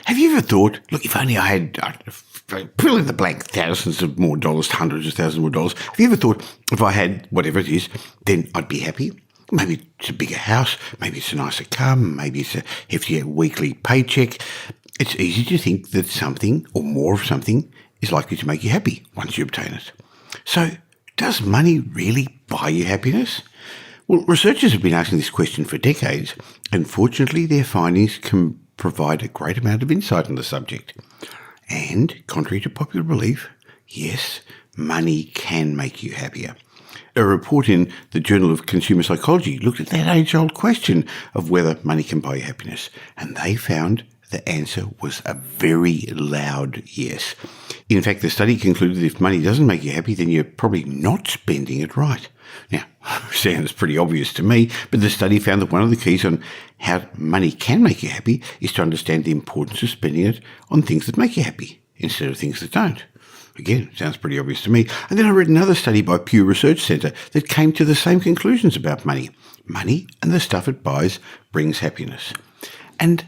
Have you ever thought, look, if only I had, fill in the blank, thousands of more dollars, hundreds of thousands more dollars. Have you ever thought, if I had whatever it is, then I'd be happy? Maybe it's a bigger house, maybe it's a nicer car, maybe it's a heftier weekly paycheck. It's easy to think that something or more of something is likely to make you happy once you obtain it. So, does money really buy you happiness? Well, researchers have been asking this question for decades, and fortunately their findings can provide a great amount of insight on the subject. And, contrary to popular belief, yes, money can make you happier. A report in the Journal of Consumer Psychology looked at that age-old question of whether money can buy you happiness, and they found the answer was a very loud yes. In fact, the study concluded that if money doesn't make you happy, then you're probably not spending it right. Now, sounds pretty obvious to me, but the study found that one of the keys on how money can make you happy is to understand the importance of spending it on things that make you happy instead of things that don't. Again, sounds pretty obvious to me. And then I read another study by Pew Research Centre that came to the same conclusions about money. Money and the stuff it buys brings happiness. And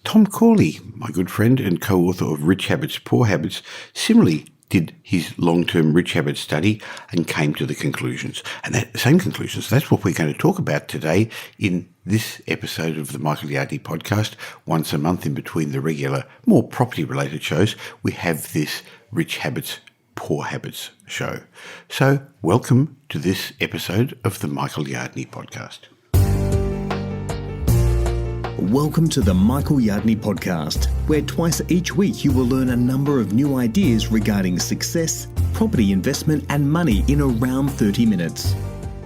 Tom Corley, my good friend and co-author of Rich Habits, Poor Habits, similarly did his long-term Rich Habits study and came to the conclusions. And that same conclusions, that's what we're going to talk about today in this episode of the Michael Yardney podcast. Once a month in between the regular, more property-related shows, we have this Rich Habits, Poor Habits show. So welcome to this episode of the Michael Yardney podcast. Welcome to the Michael Yardney podcast, where twice each week you will learn a number of new ideas regarding success, property investment and money in around 30 minutes.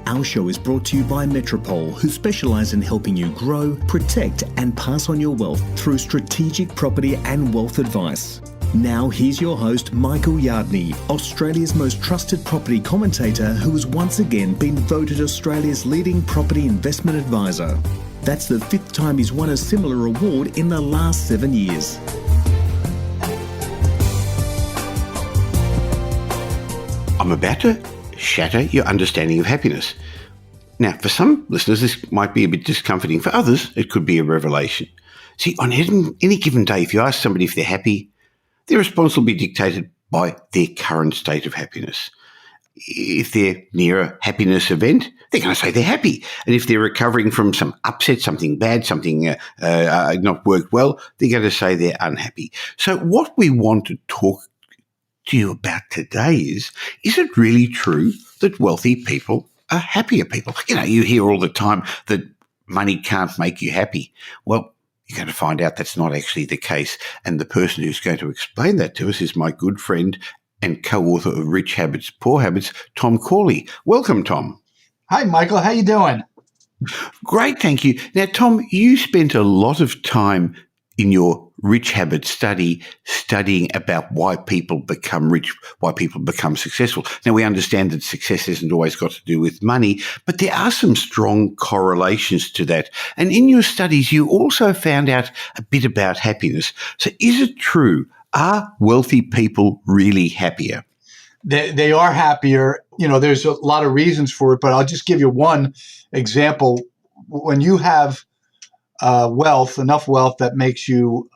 Our show is brought to you by Metropole, who specialise in helping you grow, protect and pass on your wealth through strategic property and wealth advice. Now here's your host, Michael Yardney, Australia's most trusted property commentator who has once again been voted Australia's leading property investment advisor. That's the 5th time he's won a similar award in the last 7 years. I'm about to shatter your understanding of happiness. Now, for some listeners, this might be a bit discomforting. For others, it could be a revelation. See, on any given day, if you ask somebody if they're happy, their response will be dictated by their current state of happiness. If they're near a happiness event, they're going to say they're happy. And if they're recovering from some upset, something bad, something not worked well, they're going to say they're unhappy. So what we want to talk to you about today is it really true that wealthy people are happier people? You know, you hear all the time that money can't make you happy. Well, you're going to find out that's not actually the case. And the person who's going to explain that to us is my good friend and co-author of Rich Habits, Poor Habits, Tom Corley. Welcome, Tom. Hi, Michael. How you doing? Great, thank you. Now, Tom, you spent a lot of time in your Rich Habits studying about why people become rich, why people become successful. Now, we understand that success hasn't always got to do with money, but there are some strong correlations to that. And in your studies, you also found out a bit about happiness. So is it true? Are wealthy people really happier? They are happier. You know, there's a lot of reasons for it, but I'll just give you one example. When you have enough wealth that makes you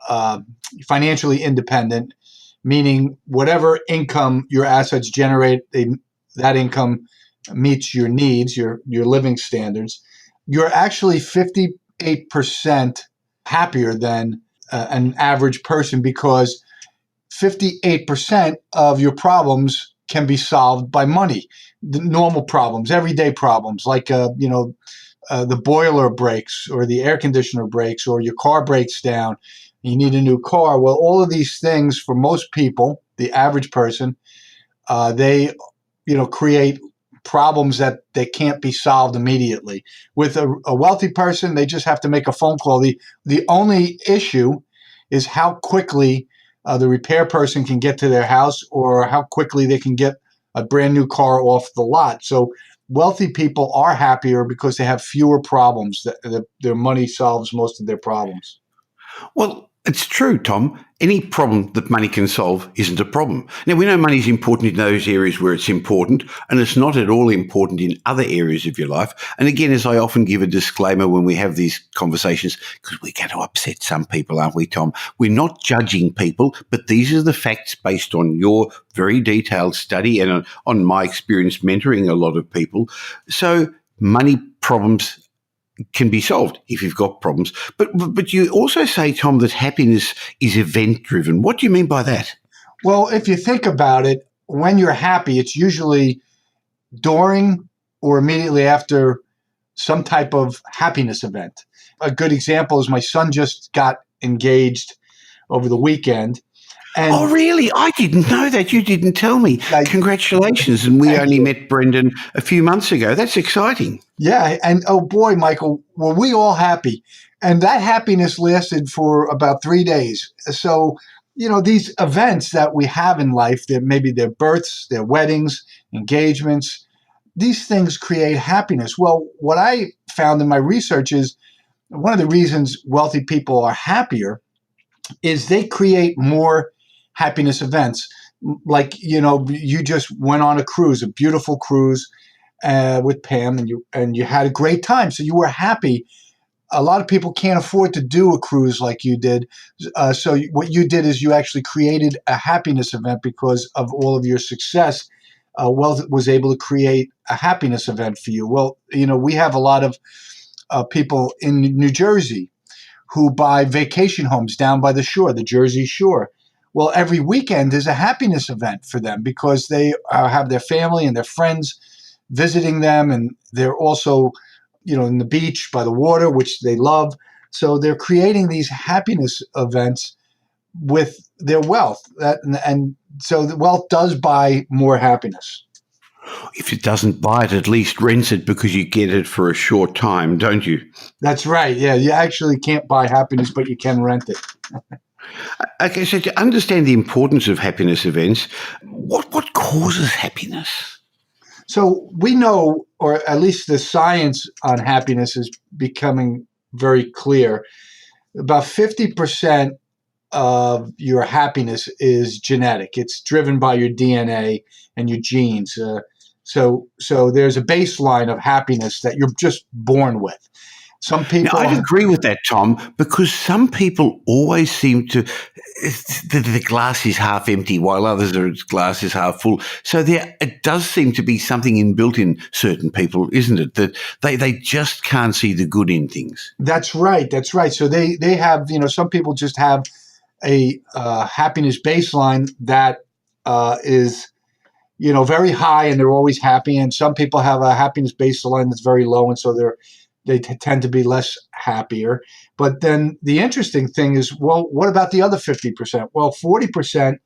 financially independent, meaning whatever income your assets generate, that income meets your needs, your living standards, you're actually 58% happier than an average person, because 58% of your problems can be solved by money. The normal problems, everyday problems, like the boiler breaks or the air conditioner breaks or your car breaks down, you need a new car. Well, all of these things, for most people, the average person, they create problems that they can't be solved immediately. With a wealthy person, they just have to make a phone call. The only issue is how quickly the repair person can get to their house, or how quickly they can get a brand new car off the lot. So wealthy people are happier because they have fewer problems. Their money solves most of their problems. Well, It's true, Tom. Any problem that money can solve isn't a problem. Now, we know money is important in those areas where it's important, and it's not at all important in other areas of your life. And again, as I often give a disclaimer when we have these conversations, because we're going to upset some people, aren't we, Tom? We're not judging people, but these are the facts based on your very detailed study and on my experience mentoring a lot of people. So money problems can be solved if you've got problems. But you also say, Tom, that happiness is event driven. What do you mean by that? Well, if you think about it, when you're happy, it's usually during or immediately after some type of happiness event. A good example is my son just got engaged over the weekend. And Oh, really? I didn't know that. You didn't tell me. Congratulations. And we only met Brendan a few months ago. That's exciting. Yeah. And oh boy, Michael, were we all happy. And that happiness lasted for about 3 days. So, these events that we have in life, maybe their births, their weddings, engagements, these things create happiness. Well, what I found in my research is one of the reasons wealthy people are happier is they create more happiness events. Like, you just went on a cruise, a beautiful cruise with Pam, and you had a great time. So you were happy. A lot of people can't afford to do a cruise like you did. So what you did is you actually created a happiness event because of all of your success. Wealth was able to create a happiness event for you. Well, we have a lot of people in New Jersey who buy vacation homes down by the shore, the Jersey Shore. Well, every weekend is a happiness event for them because they have their family and their friends visiting them, and they're also, in the beach by the water, which they love. So they're creating these happiness events with their wealth, and so the wealth does buy more happiness. If it doesn't buy it, at least rents it because you get it for a short time, don't you? That's right. Yeah, you actually can't buy happiness, but you can rent it. Okay, so to understand the importance of happiness events, what causes happiness? So we know, or at least the science on happiness is becoming very clear. About 50% of your happiness is genetic. It's driven by your DNA and your genes. So there's a baseline of happiness that you're just born with. Some people. Now, I'd agree with that, Tom, because some people always seem to, the glass is half empty while others are glass is half full. So it does seem to be something inbuilt in certain people, isn't it? That they just can't see the good in things. That's right. That's right. So they have, some people just have a happiness baseline that is, very high and they're always happy. And some people have a happiness baseline that's very low. And so they tend to be less happier. But then the interesting thing is, well, what about the other 50%? Well, 40%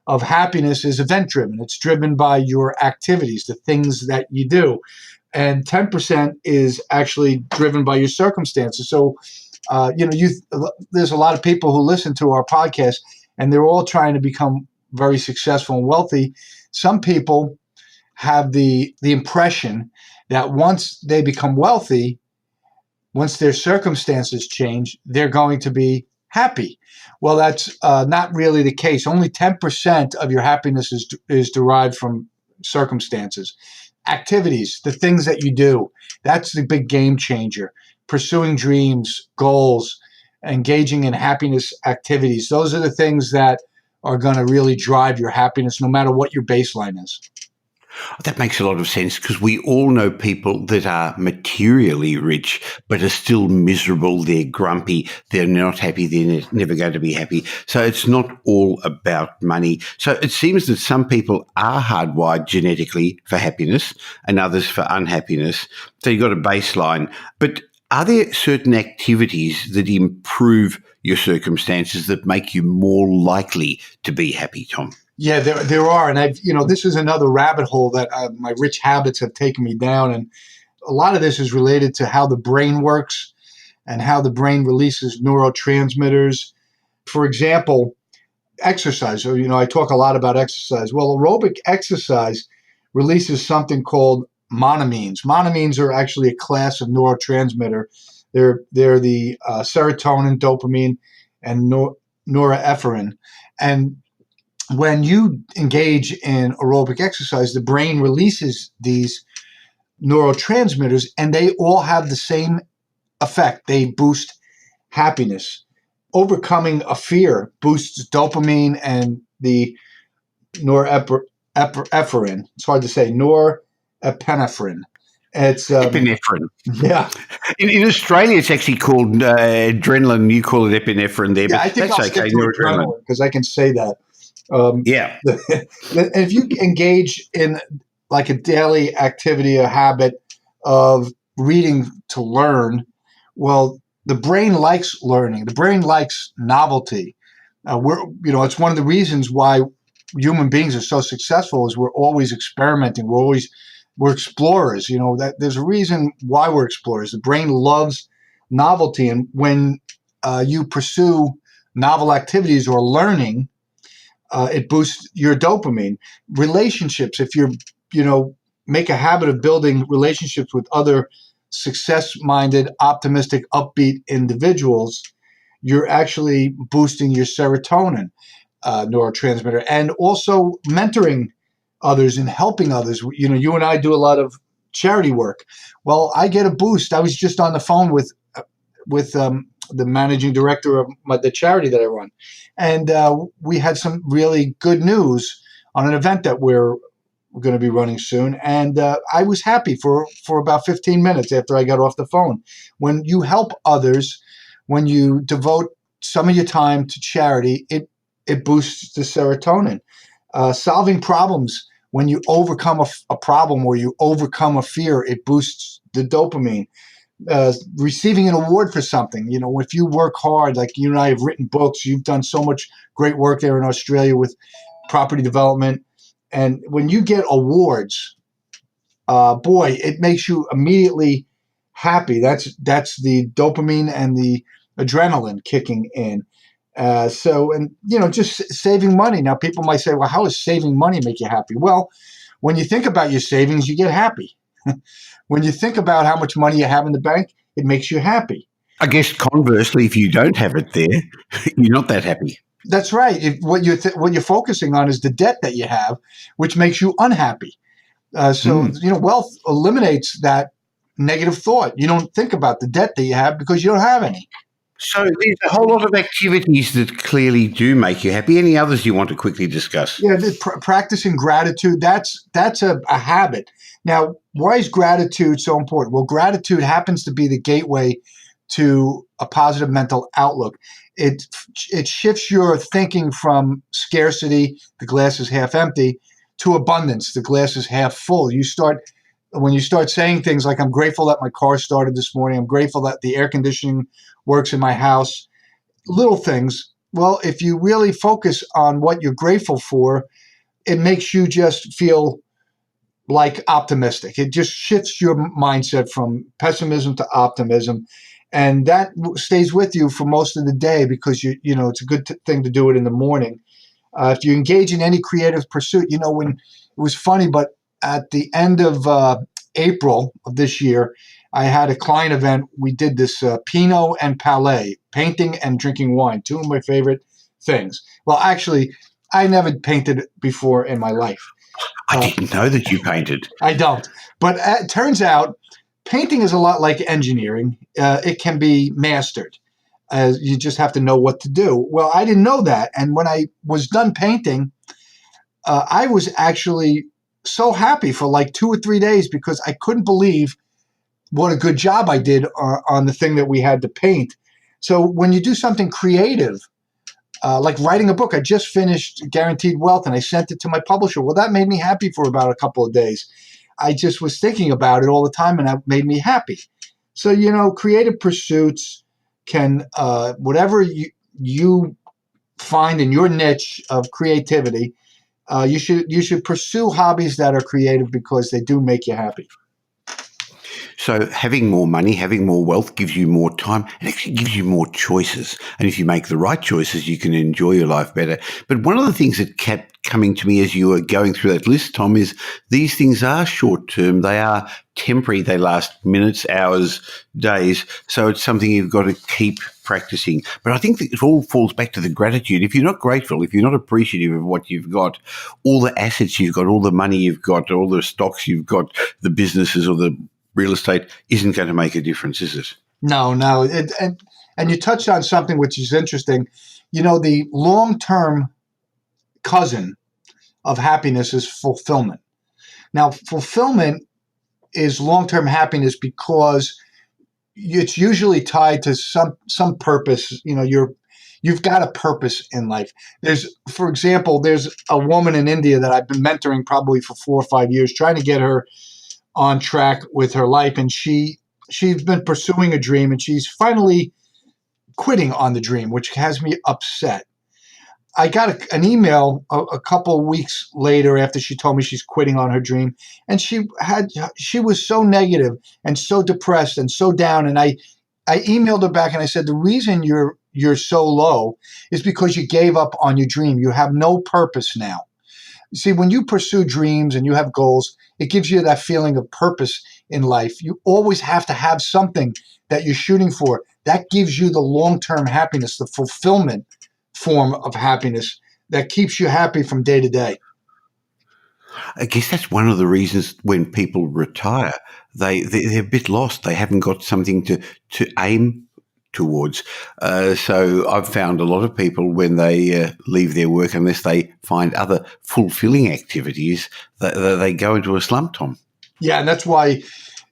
of happiness is event driven. It's driven by your activities, the things that you do. And 10% is actually driven by your circumstances. So, there's a lot of people who listen to our podcast and they're all trying to become very successful and wealthy. Some people have the impression that once they become wealthy, once their circumstances change, they're going to be happy. Well, that's not really the case. Only 10% of your happiness is derived from circumstances. Activities, the things that you do, that's the big game changer. Pursuing dreams, goals, engaging in happiness activities. Those are the things that are going to really drive your happiness no matter what your baseline is. That makes a lot of sense because we all know people that are materially rich but are still miserable. They're grumpy. They're not happy. They're never going to be happy. So it's not all about money. So it seems that some people are hardwired genetically for happiness and others for unhappiness. So you've got a baseline. But are there certain activities that improve your circumstances that make you more likely to be happy, Tom? Yeah, there are. And this is another rabbit hole that my rich habits have taken me down. And a lot of this is related to how the brain works and how the brain releases neurotransmitters. For example, exercise. So, I talk a lot about exercise. Well, aerobic exercise releases something called monoamines. Monoamines are actually a class of neurotransmitter. They're the serotonin, dopamine, and norepinephrine. And when you engage in aerobic exercise, the brain releases these neurotransmitters, and they all have the same effect. They boost happiness. Overcoming a fear boosts dopamine and the norepinephrine. It's hard to say, norepinephrine. It's Epinephrine. yeah. In Australia, it's actually called adrenaline. You call it epinephrine there, Yeah, but I think that's I'll okay. stick to adrenaline because I can say that. Yeah. And if you engage in like a daily activity, a habit of reading to learn, well, the brain likes learning. The brain likes novelty. It's one of the reasons why human beings are so successful is we're always experimenting. We're explorers. That there's a reason why we're explorers. The brain loves novelty, and when you pursue novel activities or learning, it boosts your dopamine. Relationships, if make a habit of building relationships with other success-minded, optimistic, upbeat individuals, you're actually boosting your serotonin neurotransmitter, and also mentoring others and helping others. You and I do a lot of charity work. Well, I get a boost. I was just on the phone with the managing director of the charity that I run, and we had some really good news on an event that we're going to be running soon. And I was happy for about 15 minutes after I got off the phone. When you help others, when you devote some of your time to charity, it boosts the serotonin. Solving problems, when you overcome a problem or you overcome a fear, it boosts the dopamine. Receiving an award for something, if you work hard, like you and I have written books, you've done so much great work there in Australia with property development. And when you get awards, boy, it makes you immediately happy. That's the dopamine and the adrenaline kicking in. Just saving money. Now, people might say, well, how does saving money make you happy? Well, when you think about your savings, you get happy. When you think about how much money you have in the bank, it makes you happy. I guess conversely, if you don't have it there, you're not that happy. That's right. What you're focusing on is the debt that you have, which makes you unhappy. Wealth eliminates that negative thought. You don't think about the debt that you have because you don't have any. So there's a whole lot of activities that clearly do make you happy. Any others you want to quickly discuss? Yeah, practicing gratitude, that's a habit. Now, why is gratitude so important? Well, gratitude happens to be the gateway to a positive mental outlook. It shifts your thinking from scarcity, the glass is half empty, to abundance, the glass is half full. When you start saying things like, I'm grateful that my car started this morning, I'm grateful that the air conditioning works in my house, little things. Well, if you really focus on what you're grateful for, it makes you just feel like optimistic. It just shifts your mindset from pessimism to optimism. And that stays with you for most of the day because it's a good thing to do it in the morning. If you engage in any creative pursuit, when it was funny, but at the end of April of this year, I had a client event. We did this Pinot and Palais, painting and drinking wine, two of my favorite things. Well, actually, I never painted before in my life. I didn't know that you painted. I don't. But it turns out painting is a lot like engineering. It can be mastered. You just have to know what to do. Well, I didn't know that. And when I was done painting, I was actually so happy for like 2 or 3 days because I couldn't believe what a good job I did on the thing that we had to paint. So when you do something creative, like writing a book, I just finished Guaranteed Wealth and I sent it to my publisher. Well, that made me happy for about a couple of days. I just was thinking about it all the time and that made me happy. So, creative pursuits can, whatever you find in your niche of creativity, you should pursue hobbies that are creative because they do make you happy. So having more money, having more wealth gives you more time and actually gives you more choices. And if you make the right choices, you can enjoy your life better. But one of the things that kept coming to me as you were going through that list, Tom, is these things are short term. They are temporary. They last minutes, hours, days. So it's something you've got to keep practicing. But I think that it all falls back to the gratitude. If you're not grateful, if you're not appreciative of what you've got, all the assets you've got, all the money you've got, all the stocks you've got, the businesses or the real estate isn't going to make a difference, is it? No. And you touched on something which is interesting. The long-term cousin of happiness is fulfillment. Now, fulfillment is long-term happiness because it's usually tied to some purpose. You've got a purpose in life. For example, there's a woman in India that I've been mentoring probably for 4 or 5 years, trying to get her on track with her life, and she's been pursuing a dream, and she's finally quitting on the dream, which has me upset. I got an email a couple of weeks later after she told me she's quitting on her dream, and she was so negative and so depressed and so down. And I emailed her back and I said, the reason you're so low is because you gave up on your dream. You have no purpose now. See, when you pursue dreams and you have goals, it gives you that feeling of purpose in life. You always have to have something that you're shooting for. That gives you the long-term happiness, the fulfillment form of happiness that keeps you happy from day to day. I guess that's one of the reasons when people retire, they're a bit lost. They haven't got something to aim towards. So I've found a lot of people when they leave their work, unless they find other fulfilling activities, they go into a slump, Tom. Yeah, and that's why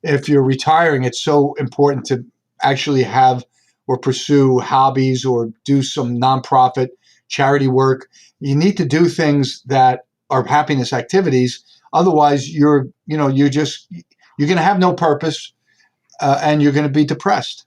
if you're retiring, it's so important to actually have or pursue hobbies or do some nonprofit charity work. You need to do things that are happiness activities. Otherwise, you're going to have no purpose and you're going to be depressed.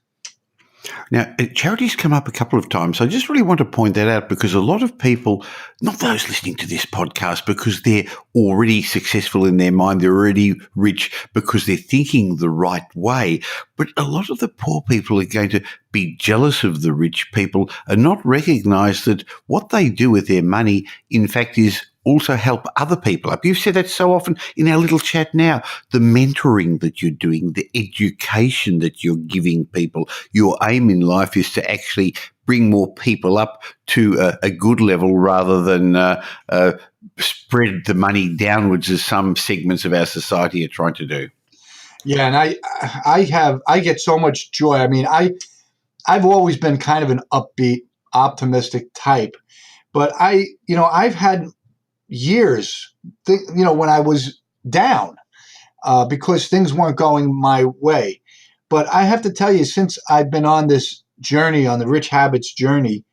Now, charities come up a couple of times. I just really want to point that out because a lot of people, not those listening to this podcast, because they're already successful in their mind, they're already rich because they're thinking the right way. But a lot of the poor people are going to be jealous of the rich people and not recognize that what they do with their money, in fact, is also help other people up. You've said that so often in our little chat now. The mentoring that you're doing, the education that you're giving people, your aim in life is to actually bring more people up to a good level rather than spread the money downwards as some segments of our society are trying to do. Yeah, and I get so much joy. I mean, I've always been kind of an upbeat, optimistic type, but I've had years, when I was down because things weren't going my way. But I have to tell you, since I've been on this journey, on the Rich Habits journey,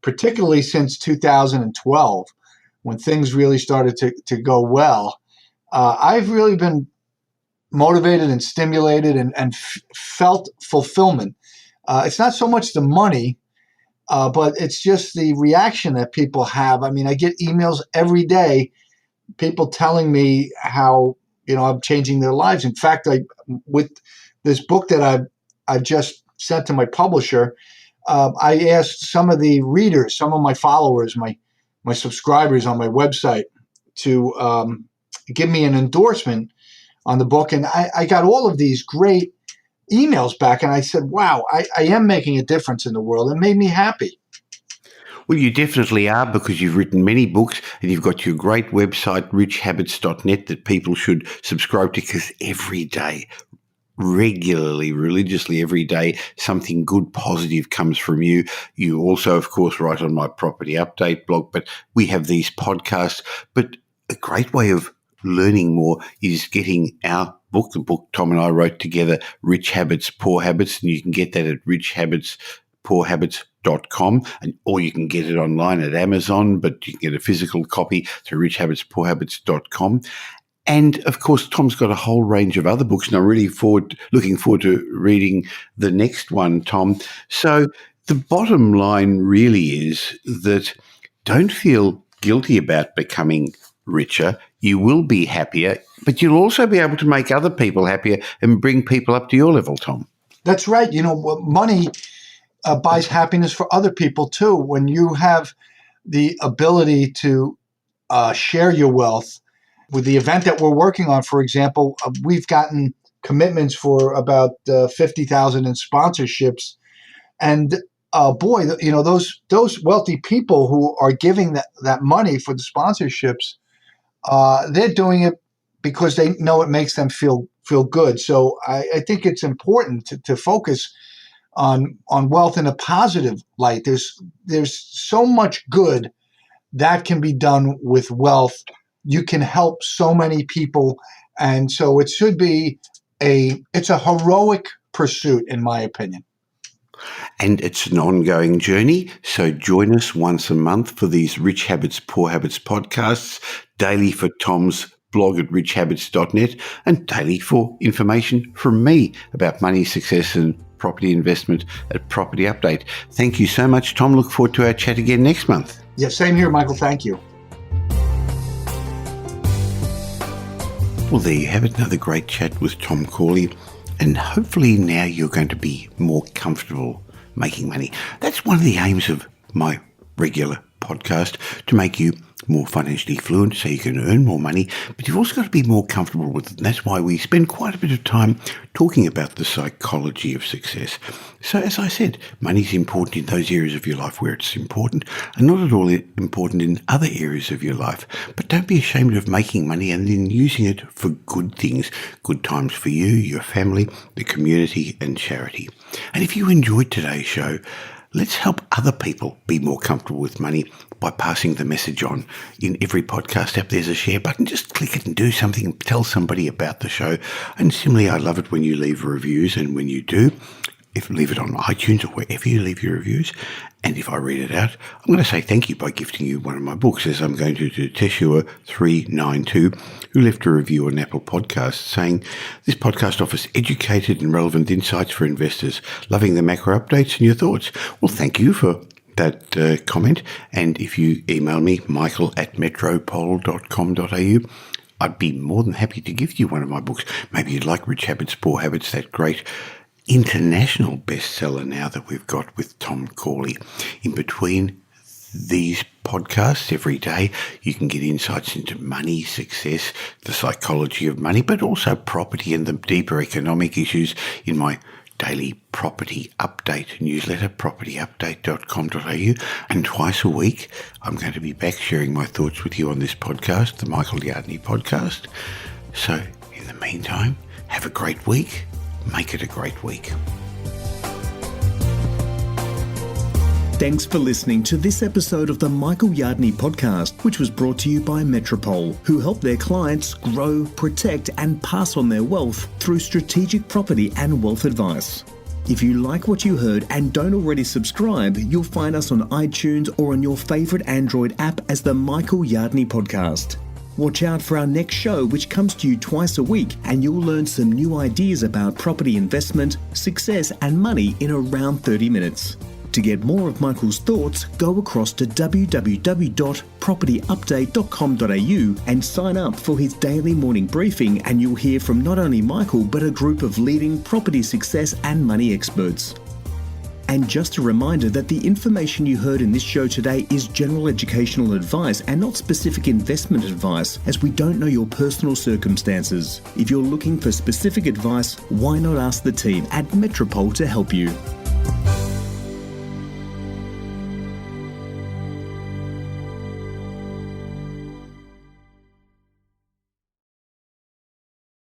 particularly since 2012, when things really started to go well, I've really been motivated and stimulated and felt fulfillment. It's not so much the money, but it's just the reaction that people have. I mean, I get emails every day, people telling me how, I'm changing their lives. In fact, with this book that I've just sent to my publisher, I asked some of the readers, some of my followers, my subscribers on my website to give me an endorsement on the book. And I got all of these great emails back, and I said, wow, I am making a difference in the world. It made me happy. Well, you definitely are, because you've written many books and you've got your great website, richhabits.net, that people should subscribe to, because every day, regularly, religiously every day, something good, positive comes from you. You also, of course, write on my property update blog, but we have these podcasts. But a great way of learning more is getting our book, the book Tom and I wrote together, Rich Habits, Poor Habits, and you can get that at richhabitspoorhabits.com, or you can get it online at Amazon, but you can get a physical copy through richhabitspoorhabits.com. And of course, Tom's got a whole range of other books, and I'm really looking forward to reading the next one, Tom. So the bottom line really is that don't feel guilty about becoming richer. you will be happier, but you'll also be able to make other people happier and bring people up to your level, Tom. That's right. Money buys happiness for other people too. When you have the ability to share your wealth with the event that we're working on, for example, we've gotten commitments for about 50,000 in sponsorships. And those wealthy people who are giving that money for the sponsorships, they're doing it because they know it makes them feel good. So I think it's important to focus on wealth in a positive light. There's so much good that can be done with wealth. You can help so many people, and so it should be it's a heroic pursuit, in my opinion. And it's an ongoing journey, so join us once a month for these Rich Habits, Poor Habits podcasts, daily for Tom's blog at richhabits.net, and daily for information from me about money, success, and property investment at Property Update. Thank you so much, Tom. Look forward to our chat again next month. Yeah, same here, Michael. Thank you. Well, there you have it, another great chat with Tom Corley, and hopefully now you're going to be more comfortable making money. That's one of the aims of my regular podcast, to make you more financially fluent so you can earn more money, but you've also got to be more comfortable with it. And that's why we spend quite a bit of time talking about the psychology of success. So as I said, money's important in those areas of your life where it's important, and not at all important in other areas of your life. But don't be ashamed of making money and then using it for good things, good times for you, your family, the community, and charity. And if you enjoyed today's show, let's help other people be more comfortable with money by passing the message on. In every podcast app, there's a share button. Just click it and do something and tell somebody about the show. And similarly, I love it when you leave reviews, and when you do, if you leave it on iTunes or wherever you leave your reviews, and if I read it out, I'm going to say thank you by gifting you one of my books, as I'm going to Teshua392, who left a review on Apple Podcasts saying, "This podcast offers educated and relevant insights for investors. Loving the macro updates and your thoughts." Well, thank you for that comment. And if you email me, michael@metropole.com.au, I'd be more than happy to give you one of my books. Maybe you'd like Rich Habits, Poor Habits, that great international bestseller now that we've got with Tom Corley. In between these podcasts every day, you can get insights into money, success, the psychology of money, but also property and the deeper economic issues in my daily property update newsletter, propertyupdate.com.au. And twice a week, I'm going to be back sharing my thoughts with you on this podcast, the Michael Yardney podcast. So in the meantime, have a great week. Make it a great week. Thanks for listening to this episode of the Michael Yardney podcast, which was brought to you by Metropole, who help their clients grow, protect, and pass on their wealth through strategic property and wealth advice. If you like what you heard and don't already subscribe, you'll find us on iTunes or on your favorite Android app as the Michael Yardney podcast. Watch out for our next show, which comes to you twice a week, and you'll learn some new ideas about property investment, success, and money in around 30 minutes. To get more of Michael's thoughts, go across to www.propertyupdate.com.au and sign up for his daily morning briefing, and you'll hear from not only Michael, but a group of leading property success and money experts. And just a reminder that the information you heard in this show today is general educational advice and not specific investment advice, as we don't know your personal circumstances. If you're looking for specific advice, why not ask the team at Metropole to help you?